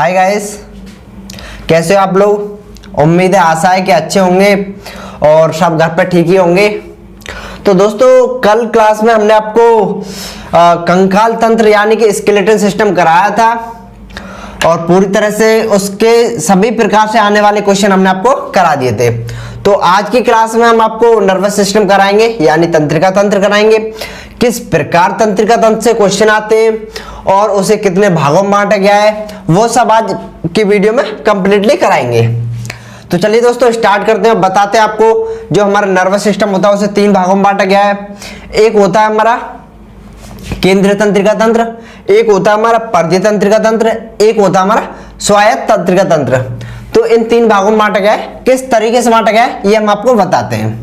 Hi guys, कैसे हो आप लोग। उम्मीद है, आशा है कि अच्छे होंगे और सब घर पर ठीक ही होंगे। तो दोस्तों, कल क्लास में हमने आपको कंकाल तंत्र यानी कि स्केलेटल सिस्टम कराया था और पूरी तरह से उसके सभी प्रकार से आने वाले क्वेश्चन हमने आपको करा दिए थे। तो आज की क्लास में हम आपको नर्वस सिस्टम कराएंगे यानी तंत्रिका तंत्र कराएंगे, किस प्रकार तंत्रिका तंत्र से क्वेश्चन आते हैं और उसे कितने भागों में बांटा गया है, वो सब आज की वीडियो में कंप्लीटली कराएंगे। तो चलिए दोस्तों, स्टार्ट करते हैं। बताते हैं आपको जो हमारा नर्वस सिस्टम होता है उसे 3 भागों में बांटा गया है। एक होता है हमारा केंद्रीय तंत्रिका तंत्र, एक होता है हमारा परिधीय तंत्रिका तंत्र, एक होता है हमारा स्वायत्त तंत्रिका तंत्र। तो इन 3 भागों में बांटा गया है। किस तरीके से बांटा गया है ये हम आपको बताते हैं।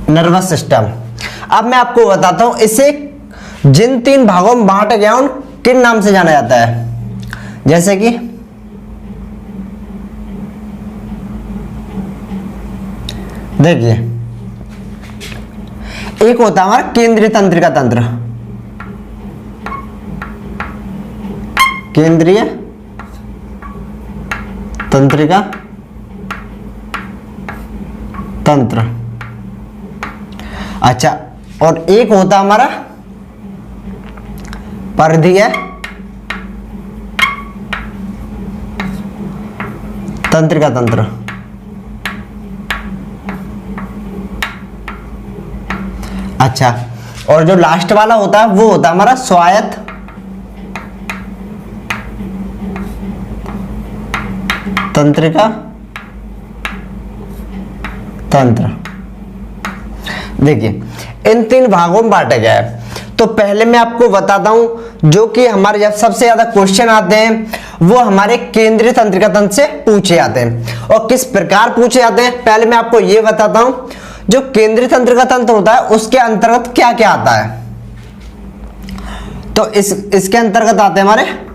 नर्वस सिस्टम, अब मैं आपको बताता हूं इसे जिन 3 भागों में बांटा गया उन किन नाम से जाना जाता है। जैसे कि देखिए, एक होता है हमारा केंद्रीय तंत्रिका तंत्र, केंद्रीय तंत्रिका तंत्र। अच्छा, और एक होता हमारा परिधीय तंत्रिका तंत्र। अच्छा, और जो लास्ट वाला होता है वो होता है हमारा स्वायत्त तंत्रिका तंत्र। देखिए, इन 3 भागों में बांटा गया है। तो पहले मैं आपको बताता हूं जो कि हमारे जब सबसे ज्यादा क्वेश्चन आते हैं वो हमारे केंद्रीय तंत्रिका तंत्र से पूछे जाते हैं। और किस प्रकार पूछे जाते हैं पहले मैं आपको यह बताता हूं। जो केंद्रीय तंत्रिका तंत्र होता है उसके अंतर्गत क्या क्या आता है। तो इसके अंतर्गत आते हैं हमारे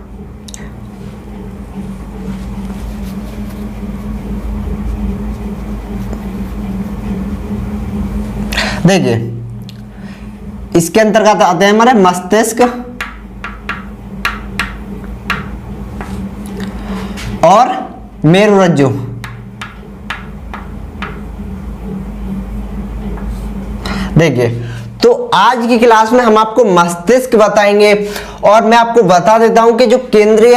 देखिए, इसके अंतर्गत आते हैं हमारे मस्तिष्क और मेरुरज्जु। देखिए, तो आज की क्लास में हम आपको मस्तिष्क बताएंगे और मैं आपको बता देता हूं कि जो केंद्रीय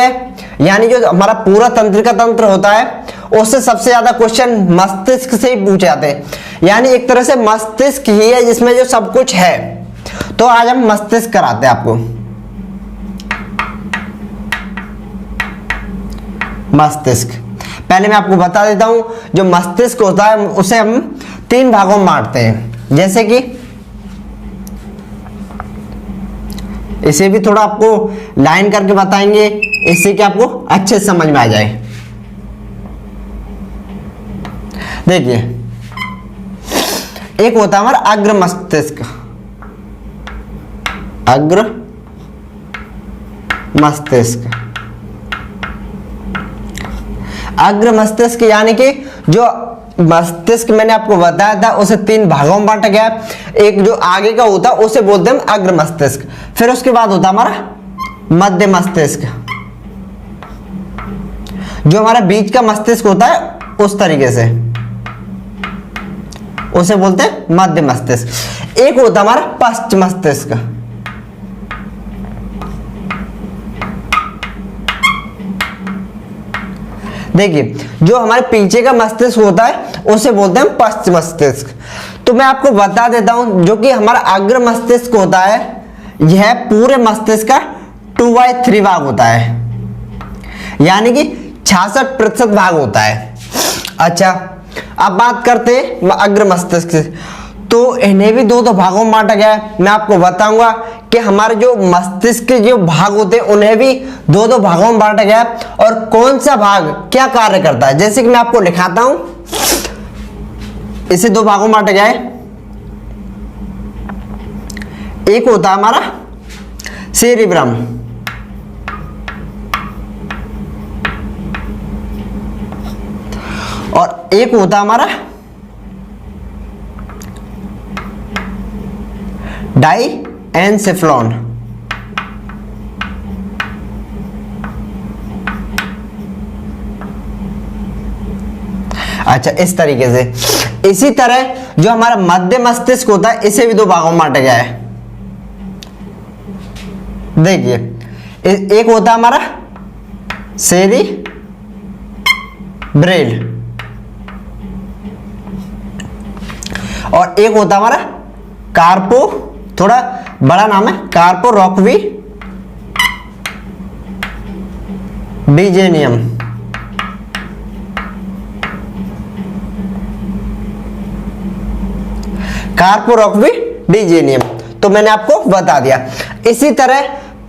यानी जो हमारा पूरा तंत्रिका तंत्र होता है उससे सबसे ज्यादा क्वेश्चन मस्तिष्क से ही पूछे जाते हैं। यानी एक तरह से मस्तिष्क ही है जिसमें जो सब कुछ है। तो आज हम मस्तिष्क कराते हैं आपको। मस्तिष्क पहले मैं आपको बता देता हूं, जो मस्तिष्क होता है उसे हम 3 भागों में बांटते हैं। जैसे कि इसे भी थोड़ा आपको लाइन करके बताएंगे, इससे कि आपको अच्छे से समझ में आ जाए। देखिए, एक होता है हमारा अग्र मस्तिष्क, अग्र मस्तिष्क। अग्र मस्तिष्क यानी कि जो मस्तिष्क मैंने आपको बताया था उसे 3 भागों में बांटा गया। एक जो आगे का होता है उसे बोलते हैं अग्र मस्तिष्क। फिर उसके बाद होता है हमारा मध्य मस्तिष्क, जो हमारा बीच का मस्तिष्क होता है उस तरीके से उसे बोलते हैं मध्य मस्तिष्क। एक होता है हमारा पश्च मस्तिष्क, देखिए जो हमारे पीछे का मस्तिष्क होता है उसे बोलते हैं पश्च मस्तिष्क। तो मैं आपको बता देता हूं, जो कि हमारा अग्र मस्तिष्क होता है यह पूरे मस्तिष्क का 2/3 भाग होता है, यानी कि 66% भाग होता है। अच्छा, अब बात करते हैं अग्र मस्तिष्क से। तो इन्हें भी 2 भागों में बांटा गया है। मैं आपको बताऊंगा कि हमारे जो मस्तिष्क के जो भाग होते हैं उन्हें भी 2 भागों में बांटा गया है और कौन सा भाग क्या कार्य करता है। जैसे कि मैं आपको लिखाता हूं, इसे 2 भागों में बांटा गया है। एक होता है हमारा सेरिब्रम, और एक होता है हमारा डाईएन्सेफेलॉन। अच्छा, इस तरीके से। इसी तरह जो हमारा मध्य मस्तिष्क होता है इसे भी दो भागों में बांटा गया है। देखिए, एक होता है हमारा सेरिब्रेल और एक होता है हमारा कार्पो, थोड़ा बड़ा नाम है, कार्पो रॉक्वी बीजेनियम। कार्पो रॉक्वी बीजेनियम, तो मैंने आपको बता दिया। इसी तरह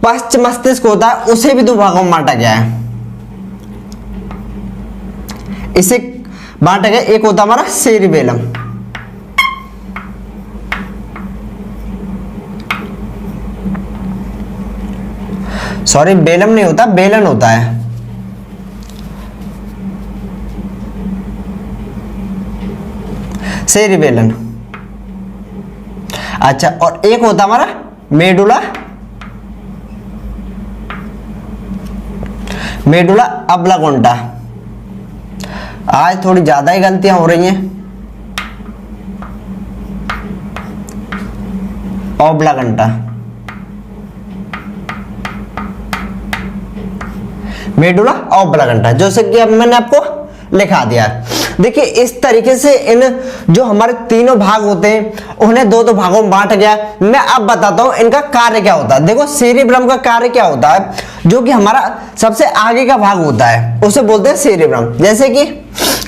पश्च मस्तिष्क होता है, उसे भी दो भागों में बांटा गया है। इसे बांटा गया, एक होता हमारा सेरिबेलम, सॉरी बेलम नहीं होता, बेलन होता है। सेरिबेलन। अच्छा, और एक होता हमारा मेडुला, मेडुला ऑब्लांगेटा। आज थोड़ी ज्यादा ही गलतियां हो रही हैं। ऑब्लांगेटा, मेडुला ऑब्लांगेटा, जैसे कि अब मैंने आपको लिखा दिया। देखिए, इस तरीके से इन जो हमारे तीनों भाग होते हैं उन्हें दो दो भागों में बांटा गया। मैं अब बताता हूं इनका कार्य क्या होता है। देखो, सेरिब्रम का कार्य क्या होता है, जो कि हमारा सबसे आगे का भाग होता है उसे बोलते हैं सेरिब्रम। जैसे कि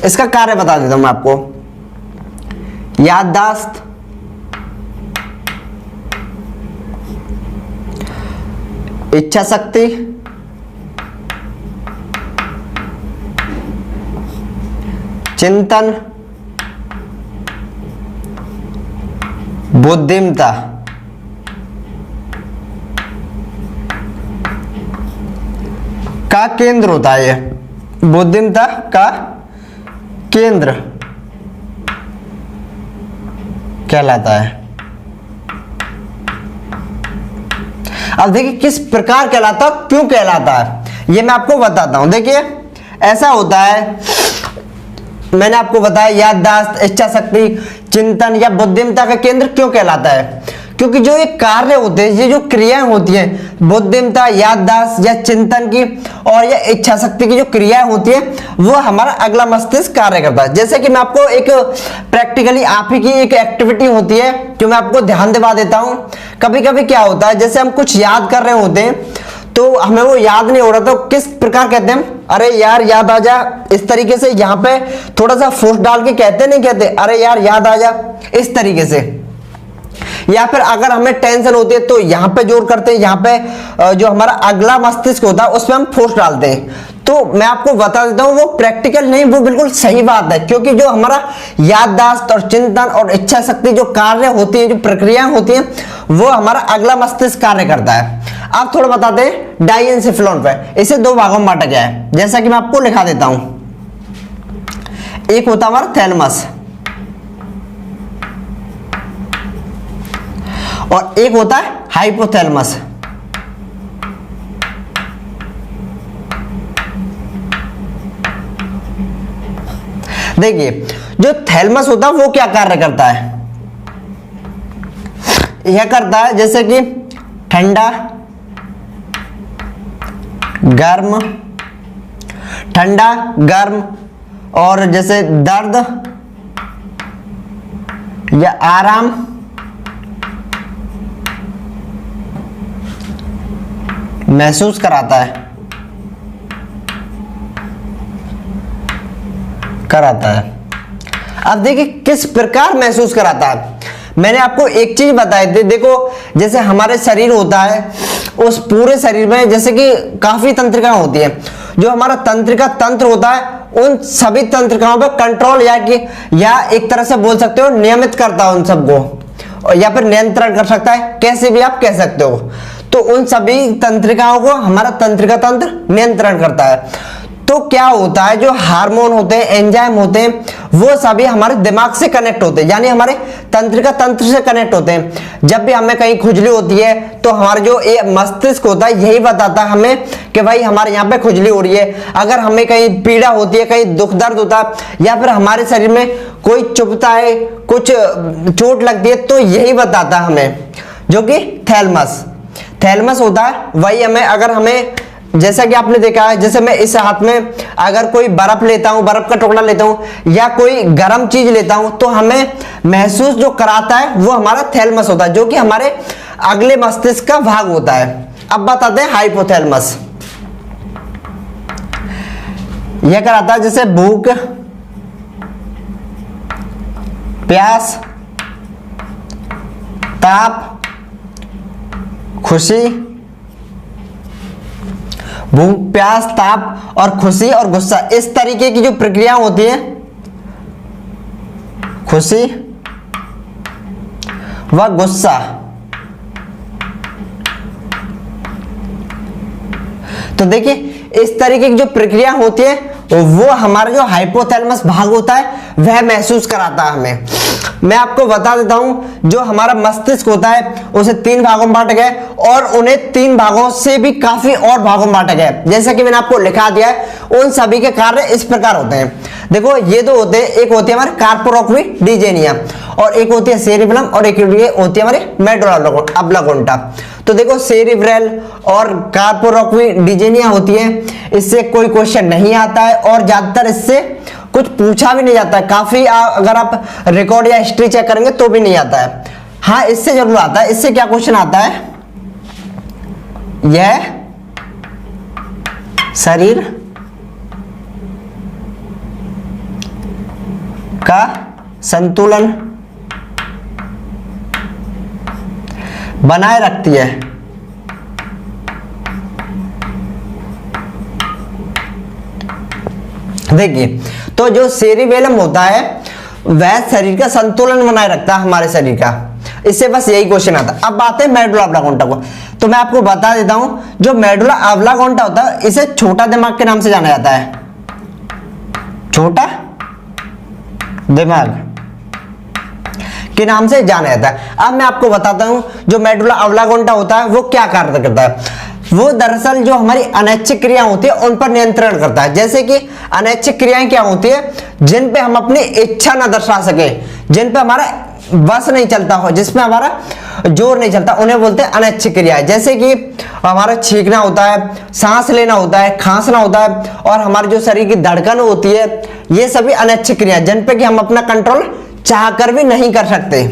इसका कार्य बता देता हूं मैं आपको। याददाश्त, इच्छा शक्ति, चिंतन, बुद्धिमत्ता, का केंद्र होता है। ये बुद्धिमत्ता का केंद्र कहलाता है। अब देखिए किस प्रकार कहलाता, क्यों कहलाता है, ये मैं आपको बताता हूं। देखिए, ऐसा होता है, मैंने आपको बताया याददाश्त, इच्छा शक्ति, चिंतन या बुद्धिमत्ता का केंद्र क्यों कहलाता है, क्योंकि जो ये कार्य होते हैं, ये जो क्रियाएं होती हैं, बुद्धिमत्ता, याददाश्त या चिंतन की और या इच्छा शक्ति की जो क्रियाएं होती है, वो हमारा अगला मस्तिष्क कार्य करता है। जैसे कि मैं आपको एक प्रैक्टिकली आप ही की एक एक्टिविटी होती है जो मैं आपको ध्यान दिवा देता हूं। कभी कभी क्या होता है, जैसे हम कुछ याद कर रहे होते हैं तो हमें वो याद नहीं हो रहा, तो किस प्रकार कहते हैं, अरे यार याद आ जा, इस तरीके से यहाँ पे थोड़ा सा फोर्स डाल के कहते नहीं कहते, अरे यार याद आ जा, इस तरीके से। या फिर अगर हमें टेंशन होती है तो यहाँ पे जोर करते हैं, यहाँ पे जो हमारा अगला मस्तिष्क होता है उसमें हम फोर्स डालते हैं। तो मैं आपको बता देता हूँ, वो प्रैक्टिकल नहीं, वो बिल्कुल सही बात है, क्योंकि जो हमारा याददाश्त और चिंतन और इच्छा शक्ति जो कार्य होती है, जो प्रक्रियाएं होती हैं, वो हमारा अगला मस्तिष्क कार्य करता है। अब थोड़ा बताते हैं डाईएन्सेफेलॉन पे। इसे दो भागों में बांटा गया है, जैसा कि मैं आपको लिखा देता हूं। एक होता है हमारा थैलेमस और एक होता है हाइपोथैलेमस। देखिए, जो थैलेमस होता है वो क्या कार्य करता है, यह करता है जैसे कि ठंडा, गर्म, ठंडा गर्म, और जैसे दर्द या आराम, महसूस कराता है, अब देखिए किस प्रकार महसूस कराता है। मैंने आपको एक चीज बताई थी, देखो जैसे हमारे शरीर होता है, उस पूरे शरीर में जैसे कि काफी तंत्रिकाएं होती है। जो हमारा तंत्रिका तंत्र होता है उन सभी तंत्रिकाओं पर कंट्रोल या एक तरह से बोल सकते हो नियमित करता है उन सबको। या फिर नियंत्रण कर सकता है, कैसे भी आप कह सकते हो। तो उन सभी तंत्रिकाओं को हमारा तंत्रिका तंत्र नियंत्रण करता है। तो क्या होता है, जो हार्मोन होते हैं, एंजाइम होते हैं, वो सभी हमारे दिमाग से कनेक्ट होते हैं, यानी हमारे तंत्रिका तंत्र से कनेक्ट होते हैं। जब भी हमें कहीं खुजली होती है तो हमारा जो ये मस्तिष्क होता है यही बताता है हमें कि भाई हमारे यहाँ पे खुजली हो रही है। अगर हमें कहीं पीड़ा होती है, कहीं दुख दर्द होता है, या फिर हमारे शरीर में कोई चुभता है, कुछ चोट लगती है, तो यही बताता है हमें, जो कि थैलमस होता है। वही हमें, अगर हमें, जैसा कि आपने देखा है, जैसे मैं इस हाथ में अगर कोई बर्फ लेता हूं, बर्फ का टुकड़ा लेता हूं या कोई गर्म चीज लेता हूं, तो हमें महसूस जो कराता है वो हमारा थैलमस होता है, जो कि हमारे अगले मस्तिष्क का भाग होता है। अब बताते हैं हाइपोथैलेमस। यह कराता है जैसे भूख, प्यास, ताप, खुशी, भूख, प्यास, ताप और खुशी और गुस्सा, इस तरीके की जो प्रक्रिया होती है, खुशी व गुस्सा, तो देखिए इस तरीके की जो प्रक्रिया होती है वो हमारा जो हाइपोथैलेमस भाग होता है वह महसूस कराता है हमें। मैं आपको बता देता हूं, जो हमारा मस्तिष्क होता है उसे 3 भागों में बांटा गया है, और उन्हें 3 भागों से भी काफी और भागों में बांटा गया है। जैसा कि मैंने आपको लिखा दिया है, उन सभी के कार्य इस प्रकार होते हैं। देखो ये दो होते हैं, एक होती है हमारे कार्पोरॉक्विडिजेनिया और एक होती है सेरिबेलम और एक होती है हमारी मेडुला ऑब्लांगेटा। तो देखो सेरिब्रल और कार्पोरॉक्विडिजेनिया होती है, इससे कोई क्वेश्चन नहीं आता है और ज्यादातर इससे कुछ पूछा भी नहीं जाता है। काफी अगर आप रिकॉर्ड या हिस्ट्री चेक करेंगे तो भी नहीं आता है। हाँ इससे जरूर आता है। इससे क्या क्वेश्चन आता है, यह शरीर का संतुलन बनाए रखती है। देखिए तो जो सेरिबेलम होता है वह शरीर का संतुलन बनाए रखता है हमारे शरीर का, इससे बस यही क्वेश्चन आता है। अब आते हैं मेडुला ऑब्लांगेटा को, तो मैं आपको बता देता हूं, जो मेडुला ऑब्लांगेटा होता है इसे छोटा दिमाग के नाम से जाना जाता है, छोटा दिमाग के नाम से जाना जाता है। अब मैं आपको बताता हूं जो मेडुला ऑब्लांगेटा होता है वो क्या कार्य करता है। वो दरअसल जो हमारी अनैच्छिक क्रिया होती है उन पर नियंत्रण करता है। जैसे कि अनैच्छिक क्रियाएं क्या होती है, जिन पे हम अपनी इच्छा न दर्शा सके, जिन पे हमारा बस नहीं चलता हो, जिसमें हमारा जोर नहीं चलता, उन्हें बोलते हैं अनैच्छिक क्रियाएं। जैसे कि हमारा छींकना होता है, सांस लेना होता है, खांसना होता है और हमारे जो शरीर की धड़कन होती है, ये सभी अनैच्छिक क्रियाएं जिन पे कि हम अपना कंट्रोल चाह कर भी नहीं कर सकते।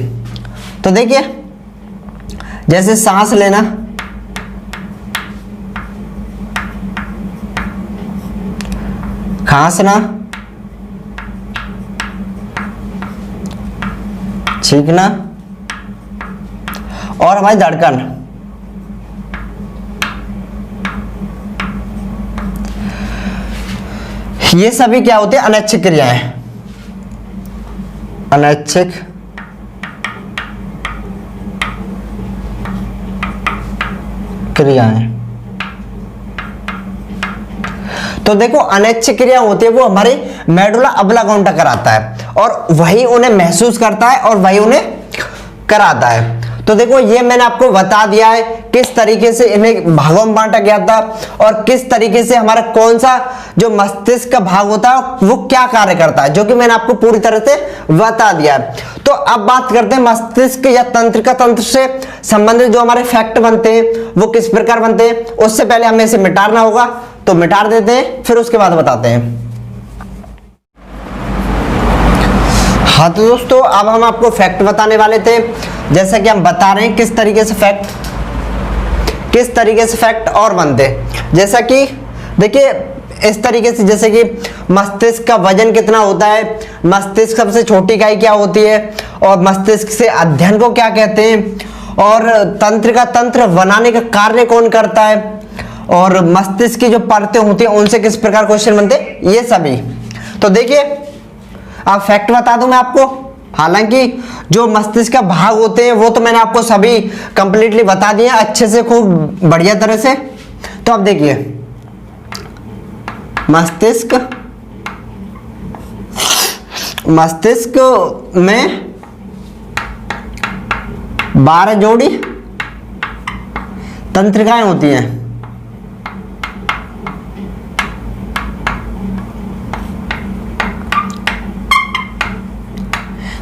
तो देखिए जैसे सांस लेना, खांसना, छींकना और हमारी धड़कन, ये सभी क्या होते हैं, अनैच्छिक क्रियाएं। अनैच्छिक क्रियाएं। तो देखो अनैच्छिक क्रिया होती है वो हमारे मेडुला ऑब्लांगेटा कराता है और वही उन्हें महसूस करता है और वही उन्हें कराता है। तो देखो ये मैंने आपको बता दिया है किस तरीके से इन्हें भागों में बांटा गया था और किस तरीके से हमारा कौन सा जो मस्तिष्क का भाग होता है वो क्या कार्य करता है, जो कि मैंने आपको पूरी तरह से बता दिया है। तो अब बात करते हैं मस्तिष्क या तंत्रिका तंत्र से संबंधित जो हमारे फैक्ट बनते हैं वो किस प्रकार बनते हैं। उससे पहले हमें इसे मिटाना होगा, तो मिटा देते हैं, फिर उसके बाद बताते हैं। हाँ तो दोस्तों अब हम आपको फैक्ट बताने वाले थे। जैसा कि हम बता रहे हैं किस तरीके से फैक्ट और बनते। जैसा कि देखिए इस तरीके से, जैसे कि मस्तिष्क का वजन कितना होता है, मस्तिष्क सबसे छोटी इकाई क्या होती है और मस्तिष्क से अध्ययन को क्या कहते हैं और तंत्रिका तंत्र बनाने का कार्य कौन करता है और मस्तिष्क की जो परतें होती हैं उनसे किस प्रकार क्वेश्चन बनते हैं, ये सभी। तो देखिए आप फैक्ट बता दूं मैं आपको। हालांकि जो मस्तिष्क का भाग होते हैं वो तो मैंने आपको सभी कंप्लीटली बता दिए अच्छे से, खूब बढ़िया तरह से। तो अब देखिए, मस्तिष्क में 12 जोड़ी तंत्रिकाएं होती हैं।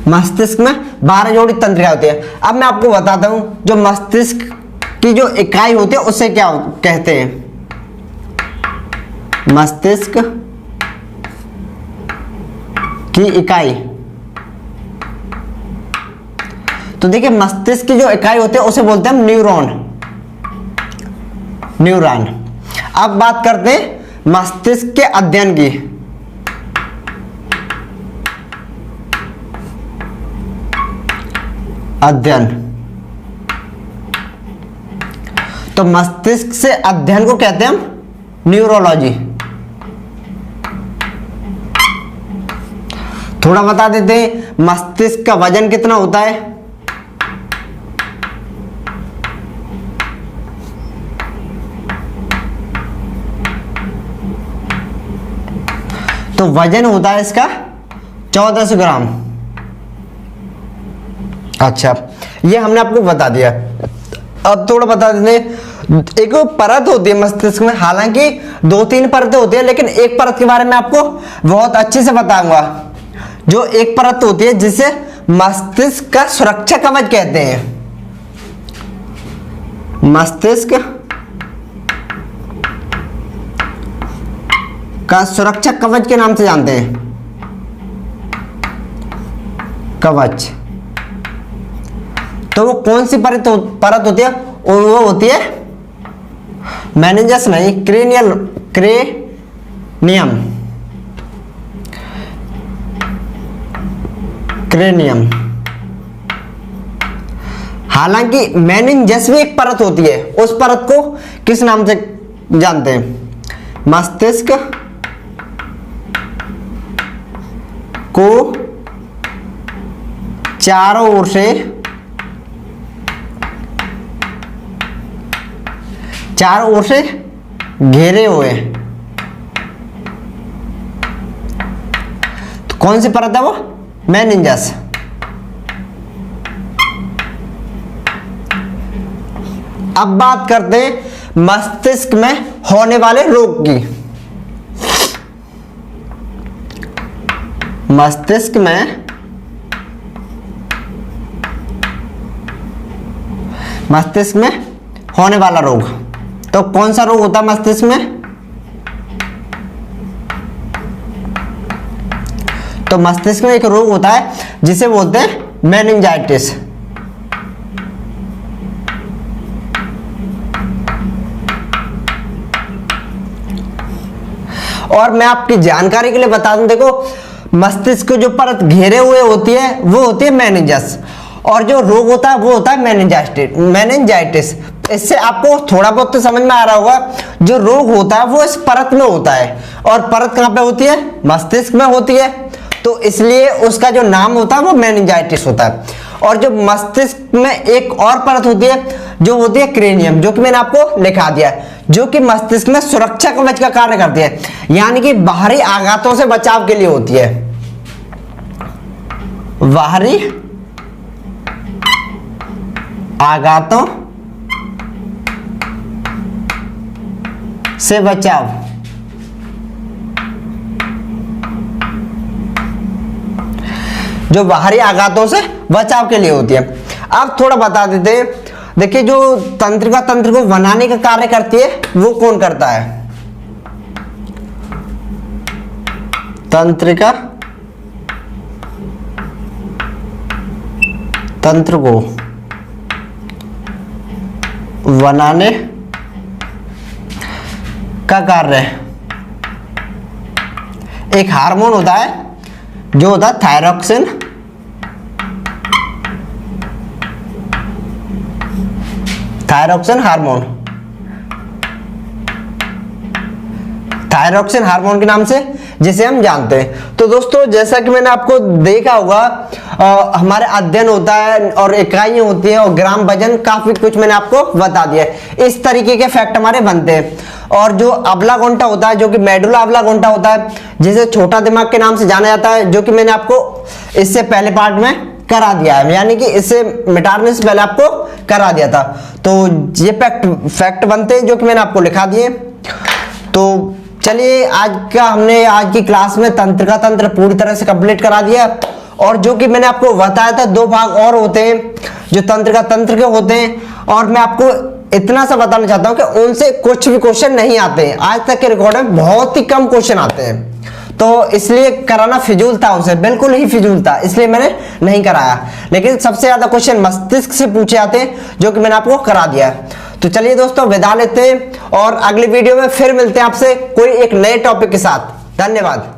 मस्तिष्क में 12 जोड़ी तंत्रिकाएं होती है। अब मैं आपको बताता हूं जो मस्तिष्क की जो इकाई होती है उससे क्या कहते हैं। मस्तिष्क की इकाई, तो देखिए मस्तिष्क की जो इकाई होती है उसे बोलते हैं न्यूरॉन। अब बात करते हैं मस्तिष्क के अध्ययन की। अध्ययन, तो मस्तिष्क से अध्ययन को कहते हैं हम न्यूरोलॉजी। थोड़ा बता देते हैं, मस्तिष्क का वजन कितना होता है। तो वजन होता है इसका 1400 ग्राम। अच्छा, ये हमने आपको बता दिया। अब थोड़ा बता देते हैं, एक परत होती है मस्तिष्क में, हालांकि 2-3 परतें होती है, लेकिन एक परत के बारे में आपको बहुत अच्छे से बताऊंगा। जो एक परत होती है जिसे मस्तिष्क का सुरक्षा कवच कहते हैं। मस्तिष्क का सुरक्षा कवच के नाम से जानते हैं, कवच। तो वो कौन सी परत होती है? वो होती है मेनिंजस नहीं, क्रेनियम। हालांकि मेनिंजस भी एक परत होती है, उस परत को किस नाम से जानते हैं? मस्तिष्क को चारों ओर से घेरे हुए, तो कौन सी परत है वो? मेनिंजस। अब बात करते हैं मस्तिष्क में होने वाले रोग की। मस्तिष्क में होने वाला रोग, तो कौन सा रोग होता है मस्तिष्क में? तो मस्तिष्क में एक रोग होता है जिसे बोलते हैं मेनिंजाइटिस। और मैं आपकी जानकारी के लिए बता दूं, देखो मस्तिष्क को जो परत घेरे हुए होती है वो होती है मेनिंजस, और जो रोग होता है वो होता है मेनिंजाइटिस। इससे आपको थोड़ा बहुत तो समझ में आ रहा होगा, जो रोग होता है वो इस परत में होता है, और परत कहां पे होती है? मस्तिष्क में होती है, तो इसलिए उसका जो नाम होता है वो मेनिंजाइटिस होता है। और जो मस्तिष्क में एक और परत होती है जो होती है क्रेनियम, जो कि मैंने आपको लिखा दिया है, जो कि मस्तिष्क में सुरक्षा कवच का कार्य करती है, यानी कि बाहरी आघातों से बचाव के लिए होती है। बाहरी आघातों से बचाव। जो बाहरी आघातों से बचाव के लिए होती है। अब थोड़ा बता देते हैं, देखिए जो तंत्रिका तंत्र को बनाने का कार्य करती है वो कौन करता है? तंत्रिका तंत्र को बनाने का कार्य एक हार्मोन होता है जो होता है थायरॉक्सिन। थायरॉक्सिन हार्मोन के नाम से जिसे हम जानते हैं। तो दोस्तों जैसा कि मैंने आपको देखा होगा, हमारे अध्ययन होता है और इकाइयां होती है और ग्राम वजन, काफी कुछ मैंने आपको बता दिया है। इस तरीके के फैक्ट हमारे बनते हैं। और जो अबलागोंटा होता है, जो कि मेडुला अबलागोंटा होता है, जिसे छोटा दिमाग के नाम से जाना जाता है, जो कि मैंने आपको इससे पहले पार्ट में करा दिया है, यानी कि इसे मिटाने से पहले आपको करा दिया था। तो ये फैक्ट बनते हैं जो कि मैंने आपको लिखा दिए। तो चलिए आज की क्लास में तंत्र का तंत्र पूरी तरह से कंप्लीट करा दिया। और जो कि मैंने आपको बताया था 2 भाग और होते हैं जो तंत्र का तंत्र के होते हैं, और मैं आपको इतना सा बताना चाहता हूं कि उनसे कुछ भी क्वेश्चन नहीं आते हैं। आज तक के रिकॉर्ड में बहुत ही कम क्वेश्चन आते हैं, तो इसलिए कराना फिजूल था, उसे बिल्कुल ही फिजूल था, इसलिए मैंने नहीं कराया। लेकिन सबसे ज्यादा क्वेश्चन मस्तिष्क से पूछे आते हैं जो कि मैंने आपको करा दिया है। तो चलिए दोस्तों, विदा लेते हैं और अगली वीडियो में फिर मिलते हैं आपसे कोई एक नए टॉपिक के साथ। धन्यवाद।